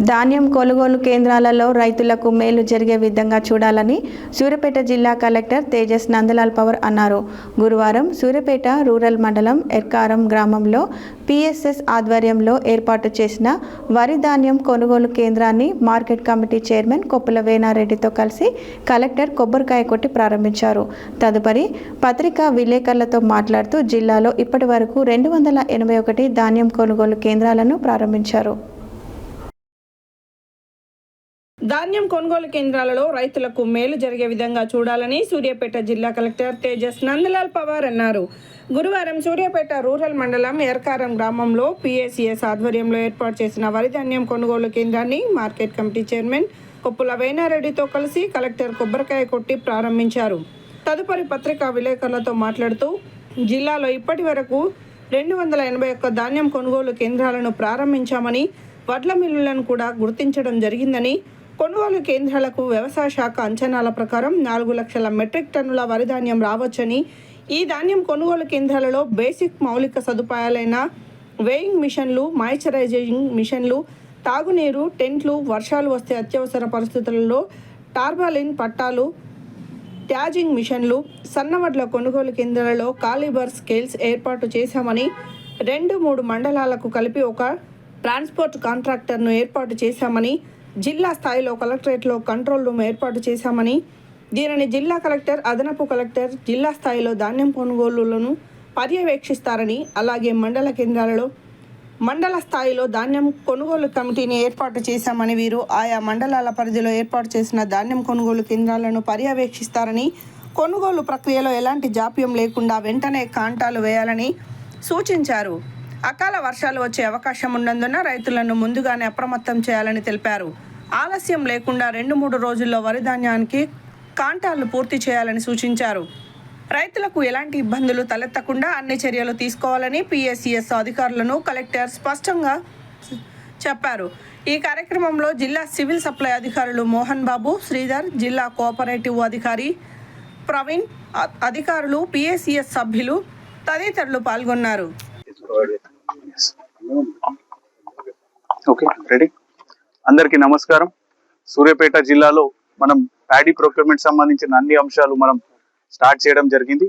ధాన్యం కొనుగోలు కేంద్రాలలో రైతులకు మేలు జరిగే విధంగా చూడాలని సూర్యాపేట జిల్లా కలెక్టర్ తేజస్ నందలాల్ పవర్ అన్నారు. గురువారం సూర్యాపేట రూరల్ మండలం ఎర్కారం గ్రామంలో పిఎస్ఎస్ ఆధ్వర్యంలో ఏర్పాటు చేసిన వరి ధాన్యం కొనుగోలు కేంద్రాన్ని మార్కెట్ కమిటీ చైర్మన్ కొప్పుల వేణారెడ్డితో కలిసి కలెక్టర్ కొబ్బరికాయ కొట్టి ప్రారంభించారు. తదుపరి పత్రికా విలేకరులతో మాట్లాడుతూ జిల్లాలో ఇప్పటి వరకు 281 ధాన్యం కొనుగోలు కేంద్రాలను ప్రారంభించారు. ధాన్యం కొనుగోలు కేంద్రాలలో రైతులకు మేలు జరిగే విధంగా చూడాలని సూర్యాపేట జిల్లా కలెక్టర్ తేజస్ నందలాల్ పవార్ అన్నారు. గురువారం సూర్యాపేట రూరల్ మండలం ఎర్కారం గ్రామంలో పిఎస్సిఎస్ ఆధ్వర్యంలో ఏర్పాటు చేసిన వరి ధాన్యం కొనుగోలు కేంద్రాన్ని మార్కెట్ కమిటీ చైర్మన్ కొప్పుల వేణారెడ్డితో కలిసి కలెక్టర్ కొబ్బరికాయ కొట్టి ప్రారంభించారు. తదుపరి పత్రికా విలేకరులతో మాట్లాడుతూ జిల్లాలో ఇప్పటి వరకు 281 ధాన్యం కొనుగోలు కేంద్రాలను ప్రారంభించామని, వడ్ల మిల్లులను కూడా గుర్తించడం జరిగిందని, కొనుగోలు కేంద్రాలకు వ్యవసాయ శాఖ అంచనాల ప్రకారం 4 లక్షల మెట్రిక్ టన్నుల వరి ధాన్యం రావచ్చని, ఈ ధాన్యం కొనుగోలు కేంద్రాలలో బేసిక్ మౌలిక సదుపాయాలైన వేయింగ్ మిషన్లు, మాయిశ్చరైజింగ్ మిషన్లు, తాగునీరు, టెంట్లు, వర్షాలు వస్తే అత్యవసర పరిస్థితులలో టార్పాలిన్ పట్టాలు, ట్యాజింగ్ మిషన్లు, సన్నవడ్ల కొనుగోలు కేంద్రాలలో కాలిబర్ స్కేల్స్ ఏర్పాటు చేశామని, 2-3 మండలాలకు కలిపి ఒక ట్రాన్స్పోర్ట్ కాంట్రాక్టర్ను ఏర్పాటు చేశామని, జిల్లా స్థాయిలో కలెక్టరేట్లో కంట్రోల్ రూమ్ ఏర్పాటు చేశామని, దీనిని జిల్లా కలెక్టర్, అదనపు కలెక్టర్ జిల్లా స్థాయిలో ధాన్యం కొనుగోలులను పర్యవేక్షిస్తారని, అలాగే మండల కేంద్రాలలో మండల స్థాయిలో ధాన్యం కొనుగోలు కమిటీని ఏర్పాటు చేశామని, వీరు ఆయా మండలాల పరిధిలో ఏర్పాటు చేసిన ధాన్యం కొనుగోలు కేంద్రాలను పర్యవేక్షిస్తారని, కొనుగోలు ప్రక్రియలో ఎలాంటి జాప్యం లేకుండా వెంటనే కాంటాలు వేయాలని సూచించారు. అకాల వర్షాలు వచ్చే అవకాశం ఉన్నందున రైతులను ముందుగానే అప్రమత్తం చేయాలని తెలిపారు. ఆలస్యం లేకుండా 2-3 రోజుల్లో వరి ధాన్యానికి కాంటాలు పూర్తి చేయాలని సూచించారు. రైతులకు ఎలాంటి ఇబ్బందులు తలెత్తకుండా అన్ని చర్యలు తీసుకోవాలని పిఎస్సిఎస్ అధికారులను కలెక్టర్ స్పష్టంగా చెప్పారు. ఈ కార్యక్రమంలో జిల్లా సివిల్ సప్లై అధికారులు మోహన్ బాబు, శ్రీధర్, జిల్లా కోఆపరేటివ్ అధికారి ప్రవీణ్, అధికారులు, పిఎస్సిఎస్ సభ్యులు తదితరులు పాల్గొన్నారు. Okay, ready. అందరికీ నమస్కారం. సూర్యాపేట జిల్లాలో మనం ప్యాడీ ప్రొక్యూర్మెంట్ సంబంధించిన అన్ని అంశాలు మనం స్టార్ట్ చేయడం జరిగింది.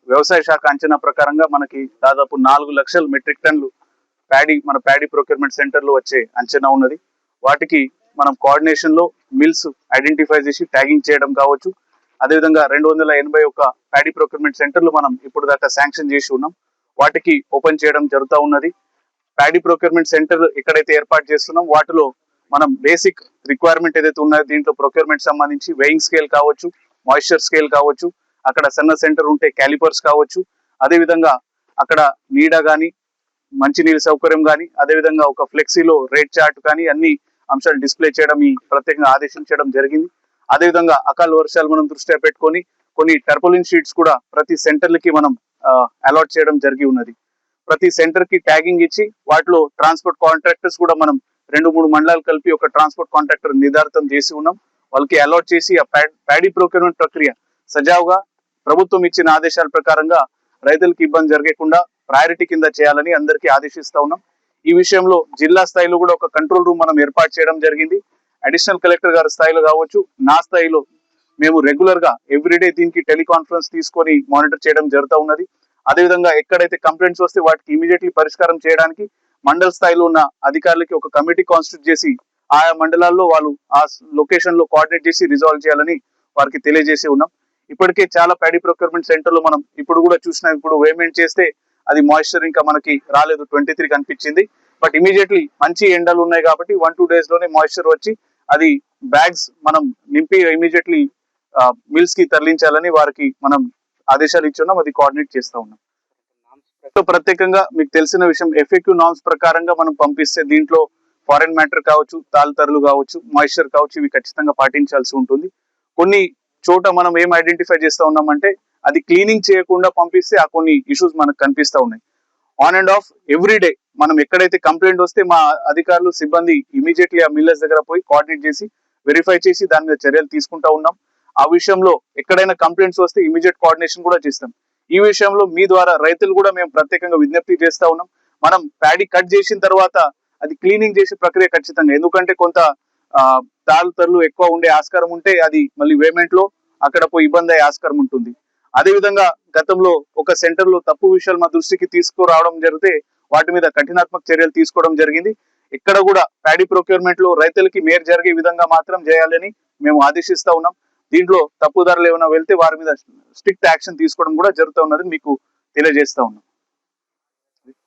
వ్యవసాయ శాఖ అంచనా ప్రకారంగా మనకి దాదాపు 4 లక్షల మెట్రిక్ టన్నులు మన ప్యాడీ ప్రొక్యూర్మెంట్ సెంటర్లో వచ్చే అంచనా ఉన్నది. వాటికి మనం కోఆర్డినేషన్లో మిల్స్ ఐడెంటిఫై చేసి ట్యాగింగ్ చేయడం కావచ్చు. అదేవిధంగా 281 ప్యాడీ ప్రొక్యూర్మెంట్ సెంటర్లు మనం ఇప్పుడు దాకా శాంక్షన్ చేసి ఉన్నాం. వాటికి ఓపెన్ చేయడం జరుగుతూ ఉన్నది. ప్యాడీ ప్రొక్యూర్మెంట్ సెంటర్ ఎక్కడైతే ఏర్పాటు చేస్తున్నాం వాటిలో మనం బేసిక్ రిక్వైర్మెంట్ ఏదైతే ఉన్నదో దీంట్లో ప్రొక్యూర్మెంట్ సంబంధించి వెయింగ్ స్కేల్ కావచ్చు, మాయిశ్చర్ స్కేల్ కావచ్చు, అక్కడ సన్న సెంటర్ ఉంటే క్యాలిపర్స్ కావచ్చు, అదేవిధంగా అక్కడ నీడ కానీ, మంచినీళ్ళ సౌకర్యం కానీ, అదేవిధంగా ఒక ఫ్లెక్సీలో రేట్ చార్ట్ కానీ అన్ని అంశాలు డిస్ప్లే చేయడం ప్రత్యేకంగా ఆదేశించడం జరిగింది. అదేవిధంగా అకాల వర్షాలు మనం దృష్ట్యా పెట్టుకొని కొన్ని టర్పోలిన్ షీట్స్ కూడా ప్రతి సెంటర్లకి మనం అలాట్ చేయడం జరిగి ఉన్నది. ప్రతి సెంటర్ కి ట్యాగింగ్ ఇచ్చి వాటిలో ట్రాన్స్పోర్ట్ కాంట్రాక్టర్స్ కూడా మనం 2-3 మండలాలు కలిపి ఒక ట్రాన్స్పోర్ట్ కాంట్రాక్టర్ నిర్ధారితం చేసి ఉన్నాం. వాళ్ళకి అలాట్ చేసి ఆ ప్యాడీ ప్రొక్యూర్మెంట్ ప్రక్రియ సజావుగా ప్రభుత్వం ఇచ్చిన ఆదేశాల ప్రకారంగా రైతులకు ఇబ్బంది జరగకుండా ప్రయారిటీ కింద చేయాలని అందరికీ ఆదేశిస్తా ఉన్నాం. ఈ విషయంలో జిల్లా స్థాయిలో కూడా ఒక కంట్రోల్ రూమ్ మనం ఏర్పాటు చేయడం జరిగింది. అడిషనల్ కలెక్టర్ గారి స్థాయిలో కావచ్చు, నా స్థాయిలో మేము రెగ్యులర్ గా ఎవ్రీడే దీనికి టెలికాన్ఫరెన్స్ తీసుకొని మానిటర్ చేయడం జరుగుతూ ఉన్నది. అదేవిధంగా ఎక్కడైతే కంప్లైంట్స్ వస్తే వాటికి ఇమీడియట్లీ పరిష్కారం చేయడానికి మండల స్థాయిలో ఉన్న అధికారులకి ఒక కమిటీ కాన్స్టిట్యూట్ చేసి ఆయా మండలాల్లో వాళ్ళు ఆ లొకేషన్ లో కోఆర్డినేట్ చేసి రిజాల్వ్ చేయాలని వారికి తెలియజేసి ఉన్నాం. ఇప్పటికే చాలా ప్యాడీ ప్రొక్యూర్మెంట్ సెంటర్లో మనం ఇప్పుడు కూడా చూసినాం. ఇప్పుడు పేమెంట్ చేస్తే అది మాయిశ్చర్ ఇంకా మనకి రాలేదు, 23 కనిపించింది. బట్ ఇమీడియట్లీ మంచి ఎండలు ఉన్నాయి కాబట్టి 1-2 days లోనే మాయిశ్చర్ వచ్చి అది బ్యాగ్స్ మనం నింపి ఇమీడియట్లీ మిల్స్ కి తరలించాలని వారికి మనం ఆదేశాలు ఇచ్చి ఉన్నాం. అది కోఆర్డినేట్ చేస్తూ ఉన్నాం. ప్రత్యేకంగా మీకు తెలిసిన విషయం, ఎఫ్ఏక్యూ నామ్స్ ప్రకారంగా మనం పంపిస్తే దీంట్లో ఫారెన్ మ్యాటర్ కావచ్చు, తాలుతరులు కావచ్చు, మాయిశ్చర్ కావచ్చు, ఇవి ఖచ్చితంగా పాటించాల్సి ఉంటుంది. కొన్ని చోట మనం ఏం ఐడెంటిఫై చేస్తూ ఉన్నామంటే అది క్లీనింగ్ చేయకుండా పంపిస్తే ఆ కొన్ని ఇష్యూస్ మనకు కనిపిస్తూ ఉన్నాయి. ఆన్ అండ్ ఆఫ్ ఎవ్రీడే మనం ఎక్కడైతే కంప్లైంట్ వస్తే మా అధికారులు, సిబ్బంది ఇమీడియట్లీ ఆ మిల్లర్స్ దగ్గర పోయి కోఆర్డినేట్ చేసి వెరిఫై చేసి దాని మీద చర్యలు తీసుకుంటా ఉన్నాం. ఆ విషయంలో ఎక్కడైనా కంప్లైంట్స్ వస్తే ఇమీడియట్ కోఆర్డినేషన్ కూడా చేస్తాం. ఈ విషయంలో మీ ద్వారా రైతులు కూడా మేము ప్రత్యేకంగా విజ్ఞప్తి చేస్తా ఉన్నాం. మనం ప్యాడీ కట్ చేసిన తర్వాత అది క్లీనింగ్ చేసే ప్రక్రియ ఖచ్చితంగా, ఎందుకంటే కొంత తాళ్ళు తరలు ఎక్కువ ఉండే ఆస్కారం ఉంటే అది మళ్ళీ పేమెంట్ లో అక్కడ పోయి ఇబ్బంది అయ్యే ఆస్కారం ఉంటుంది. అదేవిధంగా గతంలో ఒక సెంటర్ లో తప్పు విషయాలు మా దృష్టికి తీసుకురావడం జరిగితే వాటి మీద కఠినాత్మక చర్యలు తీసుకోవడం జరిగింది. ఇక్కడ కూడా ప్యాడీ ప్రొక్యూర్మెంట్ లో రైతులకి మేలు జరిగే విధంగా మాత్రం చేయాలని మేము ఆదేశిస్తా ఉన్నాం. దీంట్లో తప్పుదారులు ఏమైనా వెళ్తే వారి మీద స్ట్రిక్ట్ యాక్షన్ తీసుకోవడం కూడా జరుగుతూ ఉన్నది మీకు తెలియజేస్తా ఉన్నాం.